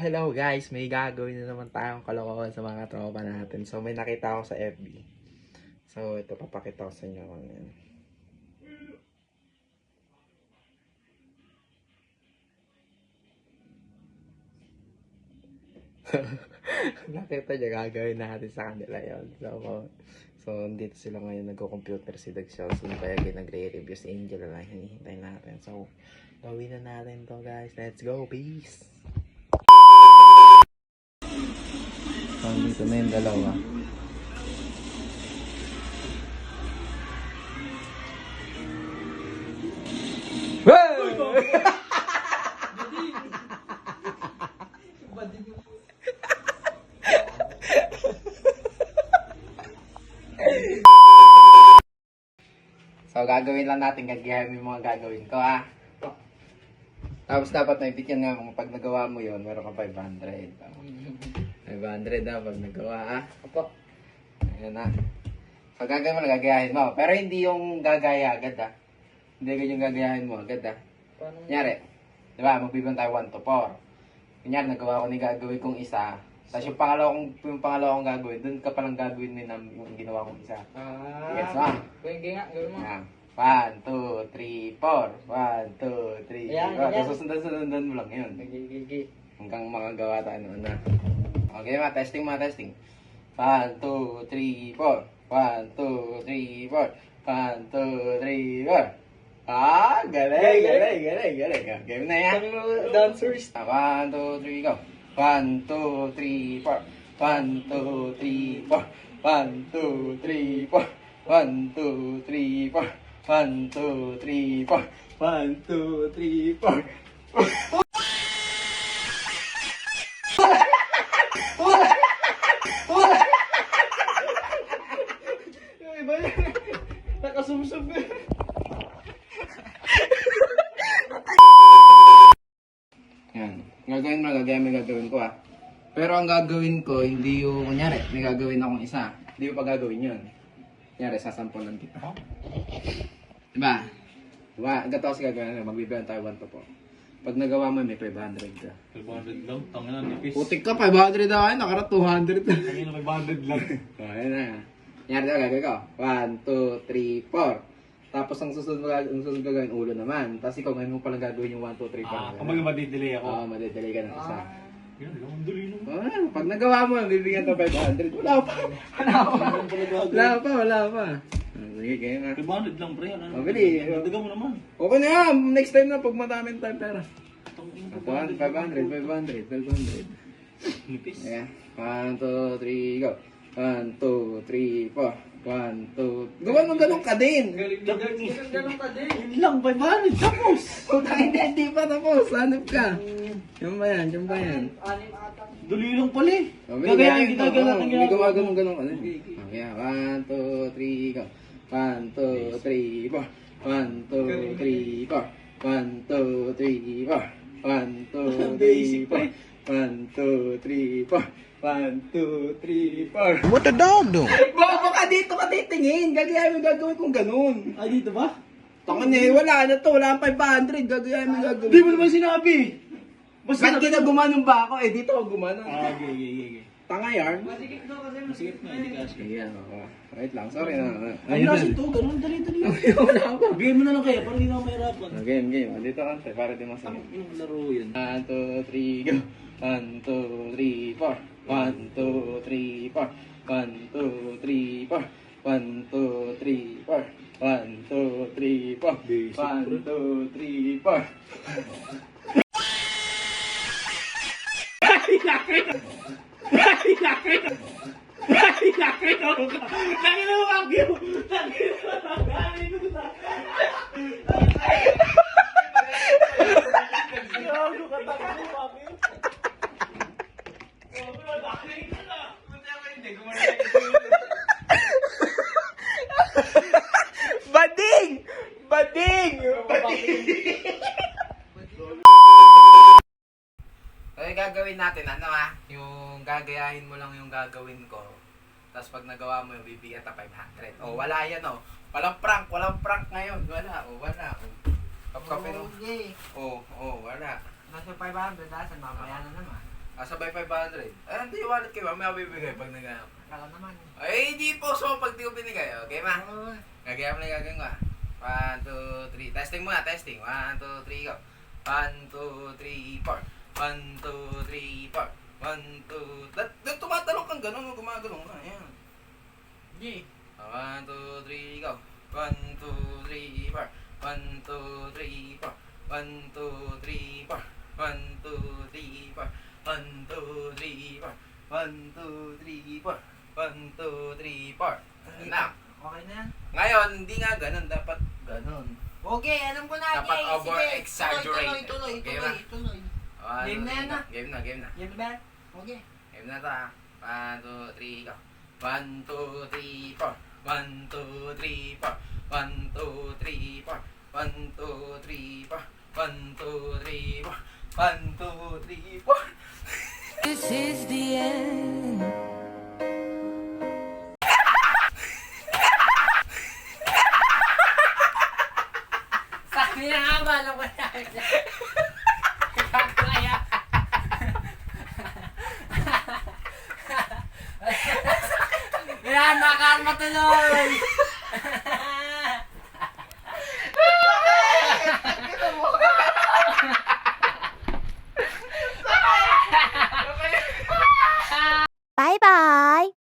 hello guys! May gagawin na naman tayong kalokohan sa mga tropa natin. So may nakita ako sa FB. So ito, papakita ko sa inyo kung yan. Nakita niya, gagawin natin sa kanila yun. So dito sila ngayon, nagko-computer si Dagshaw. So yung nagre-review si Angel na lang, hinihintay natin. So gawin na natin to guys. Let's go, peace! Dito na yung dalawa. So gagawin lang natin, gagayahin yung mga gagawin ko ha. Tapos dapat naibigyan nga kung pag nagawa mo yon, meron ka 500. 500 na pag nagawa ha. Opo. Ayan na. So gagawin mo lang, gagayahin mo. Pero hindi yung gagaya agad ha. Hindi agad yung gagayahin mo agad ha. Kunyari, diba, magbibigyan tayo 1 to 4. Kunyari, nagawa ko ni gagawin kong isa. Tapos yung pangalawa kong gagawin, dun ka palang gagawin mo yung ginawa kong isa. Gets mo? Gawin nga, gawin mo. 1, 2, 3, 4. 1, 2, 3, 4. Tapos sundan mo lang yun. Hanggang makagawa tayo noon na. Okay, testing. 1, 2, 3, 4. 1, 2, 3, 4. 1, 2, 3, 4. Ah, galing. Game na yan. Dancers. 1, 2, 3, go. 1, 2, 3, 4. 1, 2, 3, 4. 1, 2, 3, 4. 1, 2, 3, 4. 1, 2, 3, 4. 1, 2, 3, 4. Iba yan. Nakasumsum ka. Yan. Gagawin ko ha. Pero ang gagawin ko, hindi yung, kunyari, may gagawin akong isa. Hindi ko pa gagawin yun. Kunyari, sasampulan kita. Diba? Ganito kasi gagawin na, magbibilang tayo 1 to 4. Pag nagawa mo, may 500 ka. 500 lang? Tangin na, nipis. Putik ka, 500 na kayo, nakarat 200 na. Tangin na, 500 lang. Ayan na. Kunyari, gagawin ko. 1, 2, 3, 4. Tapos ang susunod gagawin, ulo naman. Tapos ikaw ngayon mo palang gagawin yung 1, 2, 3, 4. Kumbaga madidelay ako. Oo, madidelay ka ng isa. Yan, ang dali naman. Pag nagawa mo, bibigyan ka 500. Wala pa. Sige, kaya nga. 500 lang, pre. Mabili. Daga mo naman. Okay na yan. Next time na, pag mataming time pera. Tangin na, 500. Nipis. Ayan. 1, 2, 3, go. 1, 2, 3, 4. 1, 2. Gawan mo ganun ka din. Ganun ka din. Yun lang, 500. Tapos. Hindi pa tapos. Hanap ka. Yung ba yan? Anim ata. Dali lang pala eh. Gagayahin Gagayahin kita, gagayahin Hindi kita. gawa ganun ka din. Okay, 1, 2, 3, go. 1, 2, 3, 4. 1, 2, 3, 4. 1, 2, 3, 4. 1, 2, 3, 4. 1, 2, 3, 4. 1, 2, 3, 4. What the dog do? Baka dito ka titingin. Gagayahin mo gagawin kung ganun. Ay, dito ba? Taka niya, wala na to. Wala ang 500. Gagayahin mo gagawin. Di mo naman sinabi. Ba't kita gumanong ba ako? Dito ako gumanong. Okay. Tanga yarn. Masikip daw kasi Masikip na, hindi ka asking. Ayan, ako. Wait lang, sorry na. Ay, nasa ito, ganun, dali. Wala pa. Game mo na lang kaya, parang hindi na ako mahirapan. Game. Dito ka, para di masaya. Yung laro yan. 1, 2, 3, go. 1, 2, 3, 4. 1, 2, 3, 4. 1, 2, 3, 4. 1, 2, 3, 4. 1, 2, 3, 4. 1, 2, 3, 4. Tangin na wag yun! Tangin na Bading! Okay, gagawin natin, yung gagayahin mo lang yung gagawin ko. Tapos pag nagawa mo yung bibigyan ta 500. Wala yan Walang prank ngayon. Wala. Kapkape no. Okay. Wala. Nasa 500 saan mamaya na naman. Sabay 500. Hindi yung wallet kayo, mamaya bibigay pag nag-ano. Kala naman. Ay, di po. So, pag di ko binigay, okay ma? Oo. Gagaya mo na yung gagawin ko 1, 2, 3. Testing muna, testing. 1, 2, 3, go. 1, 2, 3, 4. 1, 2, 3, 4. 1, 2, tumatalong kang gano'n, gumagalong ka. Ayan. Hindi. 1, 2, 3, go. 1, 2, 3, 4. 1, 2, 3, 4. 1, 2, 3, 4. 1, 2, 3, 4. 1, 2, 3, 4. 1, 2, 3, 4. 1, 2, 3, 4. Now, Okay na yan. ngayon, hindi nga ganun. Dapat ganun. Okay, alam ko na. Dapat Jay. Sige. over-exaggerate. Tuloy. Okay ba? Tuloy. Game na yan, ah. Game na. Yan ba? Okay. Game na ta. 1, 2, 3, go. 1, 2, 3, 4. 1, 2, 3, 4. 1, 2, 3, 4. 1, 2, 3, 4. 1, 2, 3, 4. 1, 2, 3, 4. This is the end. Sabi na nga ba? Alam ko na. Kaya. Yan, nakalma tuloy.